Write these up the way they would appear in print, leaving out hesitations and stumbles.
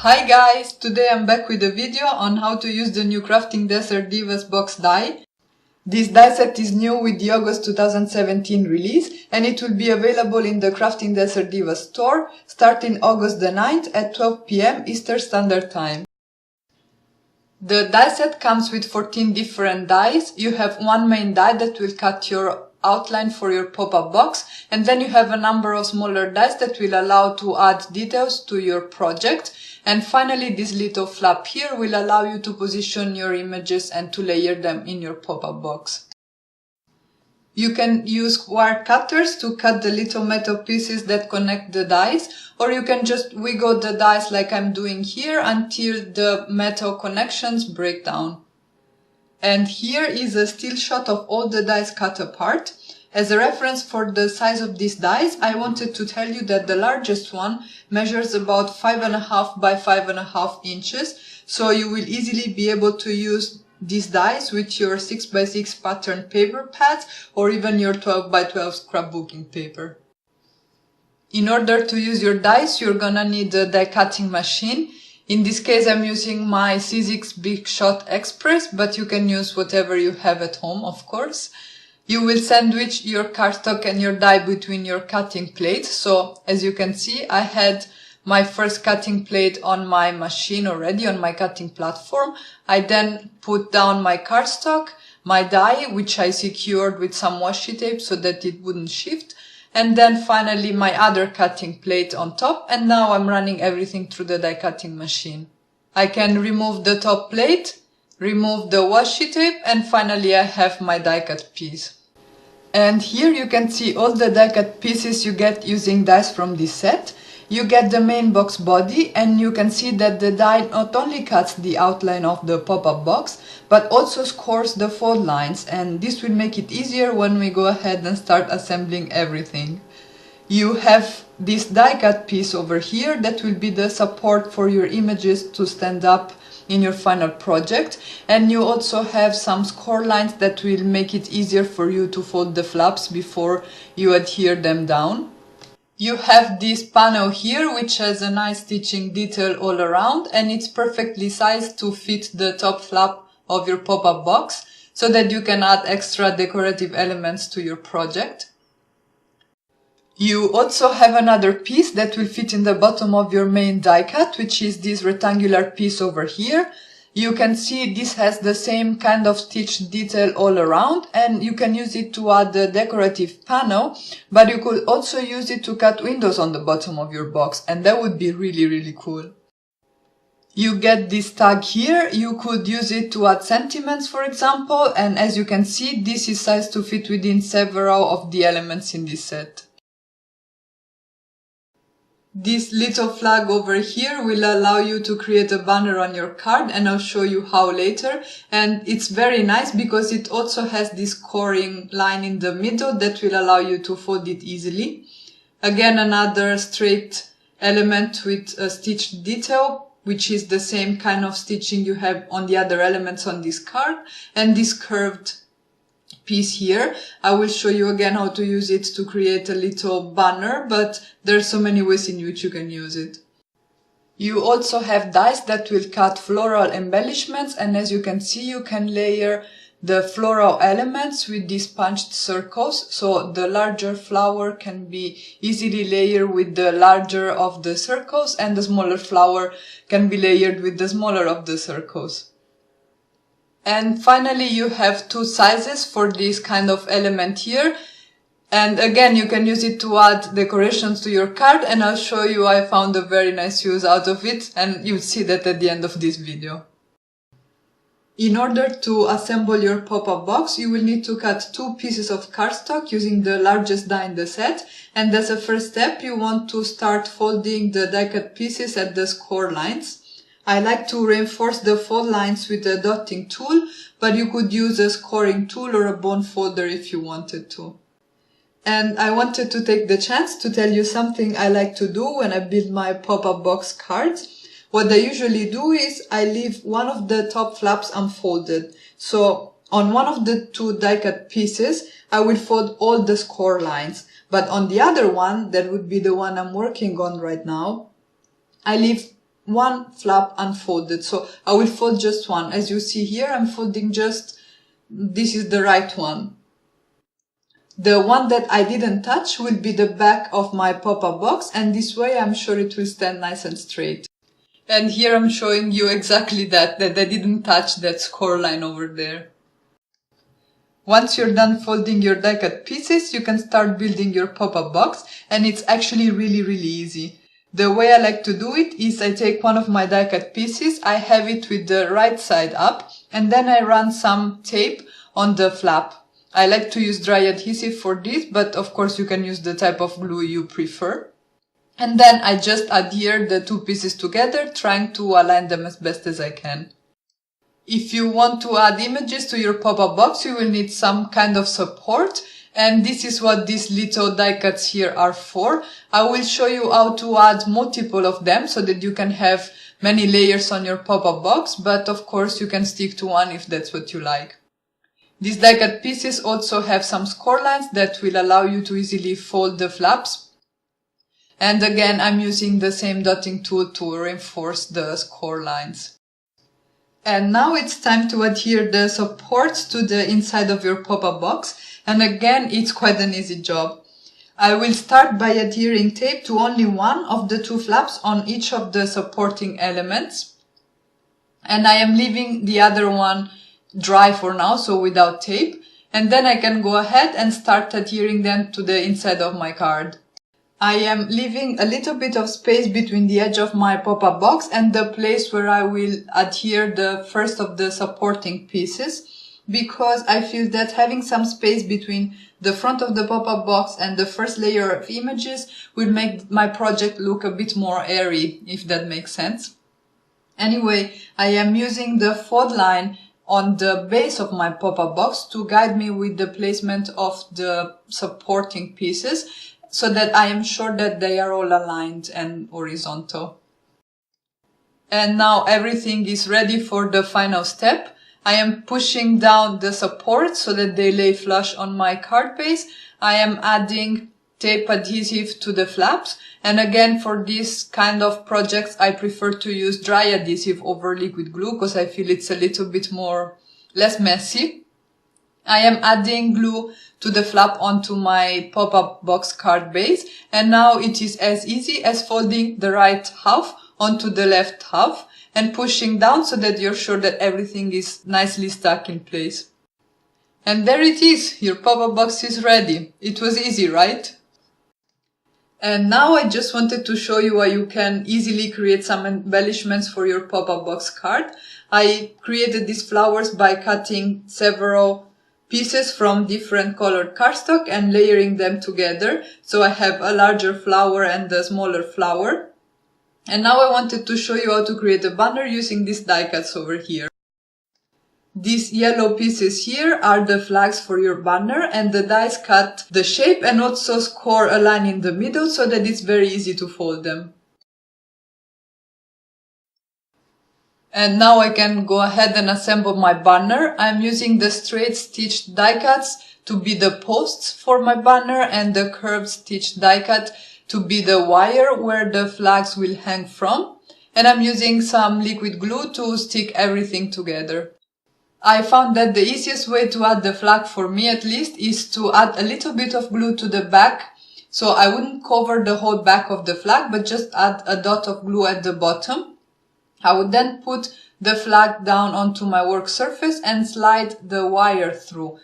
Hi guys! Today I'm back with a video on how to use the new Craftin Desert Divas Box die. This die set is new with the August 2017 release and it will be available in the Craftin Desert Divas store starting August the 9th at 12 PM Eastern Standard Time. The die set comes with 14 different dies. You have one main die that will cut your outline for your pop-up box, and then you have a number of smaller dies that will allow to add details to your project. And finally, this little flap here will allow you to position your images and to layer them in your pop-up box. You can use wire cutters to cut the little metal pieces that connect the dies, or you can just wiggle the dies like I'm doing here until the metal connections break down. And here is a still shot of all the dies cut apart. As a reference for the size of these dies, I wanted to tell you that the largest one measures about 5.5 by 5.5 inches, so you will easily be able to use these dies with your 6 by 6 pattern paper pads or even your 12 by 12 scrapbooking paper. In order to use your dies, you're gonna need a die cutting machine. In this case, I'm using my C6 Big Shot Express, but you can use whatever you have at home, of course. You will sandwich your cardstock and your die between your cutting plates. So, as you can see, I had my first cutting plate on my machine already, on my cutting platform. I then put down my cardstock, my die, which I secured with some washi tape so that it wouldn't shift, and then finally my other cutting plate on top, and now I'm running everything through the die cutting machine. I can remove the top plate, remove the washi tape, and finally I have my die cut piece. And here you can see all the die cut pieces you get using dies from this set. You get the main box body, and you can see that the die not only cuts the outline of the pop-up box, but also scores the fold lines, and this will make it easier when we go ahead and start assembling everything. You have this die cut piece over here that will be the support for your images to stand up in your final project, and you also have some score lines that will make it easier for you to fold the flaps before you adhere them down. You have this panel here which has a nice stitching detail all around, and it's perfectly sized to fit the top flap of your pop-up box so that you can add extra decorative elements to your project. You also have another piece that will fit in the bottom of your main die cut, which is this rectangular piece over here. You can see this has the same kind of stitched detail all around, and you can use it to add a decorative panel, but you could also use it to cut windows on the bottom of your box, and that would be really cool. You get this tag here. You could use it to add sentiments, for example, and as you can see, this is sized to fit within several of the elements in this set. This little flag over here will allow you to create a banner on your card, and I'll show you how later. And it's very nice because it also has this scoring line in the middle that will allow you to fold it easily. Again, another straight element with a stitched detail, which is the same kind of stitching you have on the other elements on this card, and this curved piece here. I will show you again how to use it to create a little banner, but there are so many ways in which you can use it. You also have dies that will cut floral embellishments, and as you can see, you can layer the floral elements with these punched circles, so the larger flower can be easily layered with the larger of the circles, and the smaller flower can be layered with the smaller of the circles. And finally, you have two sizes for this kind of element here. And again, you can use it to add decorations to your card, and I'll show you I found a very nice use out of it, and you'll see that at the end of this video. In order to assemble your pop-up box, you will need to cut two pieces of cardstock using the largest die in the set, and as a first step, you want to start folding the die cut pieces at the score lines. I like to reinforce the fold lines with a dotting tool, but you could use a scoring tool or a bone folder if you wanted to. And I wanted to take the chance to tell you something I like to do when I build my pop-up box cards. What I usually do is I leave one of the top flaps unfolded. So on one of the two die cut pieces, I will fold all the score lines. But on the other one, that would be the one I'm working on right now, I leave one flap unfolded. So I will fold just one. As you see here, I'm folding just, this is the right one. The one that I didn't touch will be the back of my pop-up box, and this way I'm sure it will stand nice and straight. And here I'm showing you exactly that I didn't touch that score line over there. Once you're done folding your die cut pieces, you can start building your pop-up box, and it's actually really easy. The way I like to do it is I take one of my die cut pieces, I have it with the right side up, and then I run some tape on the flap. I like to use dry adhesive for this, but of course you can use the type of glue you prefer. And then I just adhere the two pieces together, trying to align them as best as I can. If you want to add images to your pop-up box, you will need some kind of support, and this is what these little die cuts here are for. I will show you how to add multiple of them so that you can have many layers on your pop-up box, but of course you can stick to one if that's what you like. These die cut pieces also have some score lines that will allow you to easily fold the flaps. And again, I'm using the same dotting tool to reinforce the score lines. And now it's time to adhere the supports to the inside of your pop-up box. And again, it's quite an easy job. I will start by adhering tape to only one of the two flaps on each of the supporting elements. And I am leaving the other one dry for now, so without tape. And then I can go ahead and start adhering them to the inside of my card. I am leaving a little bit of space between the edge of my pop-up box and the place where I will adhere the first of the supporting pieces, because I feel that having some space between the front of the pop-up box and the first layer of images will make my project look a bit more airy, if that makes sense. Anyway, I am using the fold line on the base of my pop-up box to guide me with the placement of the supporting pieces, so that I am sure that they are all aligned and horizontal. And now everything is ready for the final step. I am pushing down the supports so that they lay flush on my card base. I am adding tape adhesive to the flaps. And again, for this kind of projects, I prefer to use dry adhesive over liquid glue because I feel it's a little bit less messy. I am adding glue to the flap onto my pop-up box card base, and now it is as easy as folding the right half onto the left half and pushing down so that you're sure that everything is nicely stuck in place. And there it is, your pop-up box is ready. It was easy, right? And now I just wanted to show you how you can easily create some embellishments for your pop-up box card. I created these flowers by cutting several pieces from different colored cardstock and layering them together. So I have a larger flower and a smaller flower. And now I wanted to show you how to create a banner using these die cuts over here. These yellow pieces here are the flags for your banner, and the dies cut the shape and also score a line in the middle so that it's very easy to fold them. And now I can go ahead and assemble my banner. I'm using the straight stitched die cuts to be the posts for my banner and the curved stitched die cut to be the wire where the flags will hang from. And I'm using some liquid glue to stick everything together. I found that the easiest way to add the flag, for me at least, is to add a little bit of glue to the back. So I wouldn't cover the whole back of the flag, but just add a dot of glue at the bottom. I would then put the flag down onto my work surface and slide the wire through.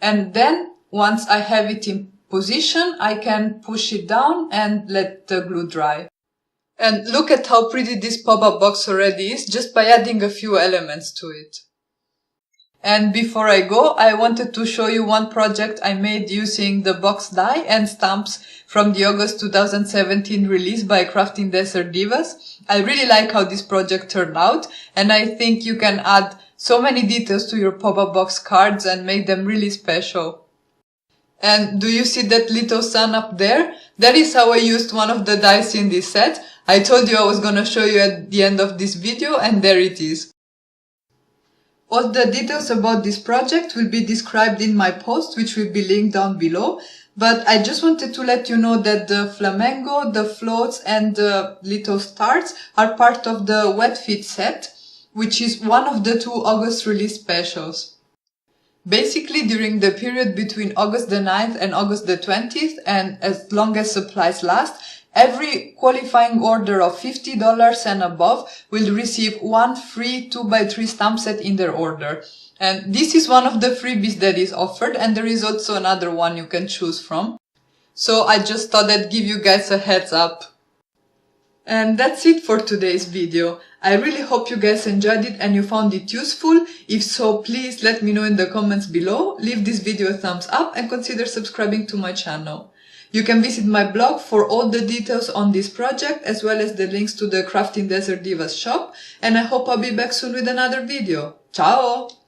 And then, once I have it in position, I can push it down and let the glue dry. And look at how pretty this pop-up box already is, just by adding a few elements to it. And before I go, I wanted to show you one project I made using the box die and stamps from the August 2017 release by Craftin Desert Divas. I really like how this project turned out, and I think you can add so many details to your pop-up box cards and make them really special. And do you see that little sun up there? That is how I used one of the dies in this set. I told you I was gonna show you at the end of this video, and there it is. All the details about this project will be described in my post, which will be linked down below. But I just wanted to let you know that the flamenco, the floats and the little stars are part of the Wet Feet set, which is one of the 2 August release specials. Basically, during the period between August the 9th and August the 20th, and as long as supplies last, every qualifying order of $50 and above will receive 1 free 2x3 stamp set in their order. And this is one of the freebies that is offered, and there is also another one you can choose from. So I just thought I'd give you guys a heads up. And that's it for today's video. I really hope you guys enjoyed it and you found it useful. If so, please let me know in the comments below, leave this video a thumbs up and consider subscribing to my channel. You can visit my blog for all the details on this project as well as the links to the Craftin Desert Divas shop, and I hope I'll be back soon with another video. Ciao!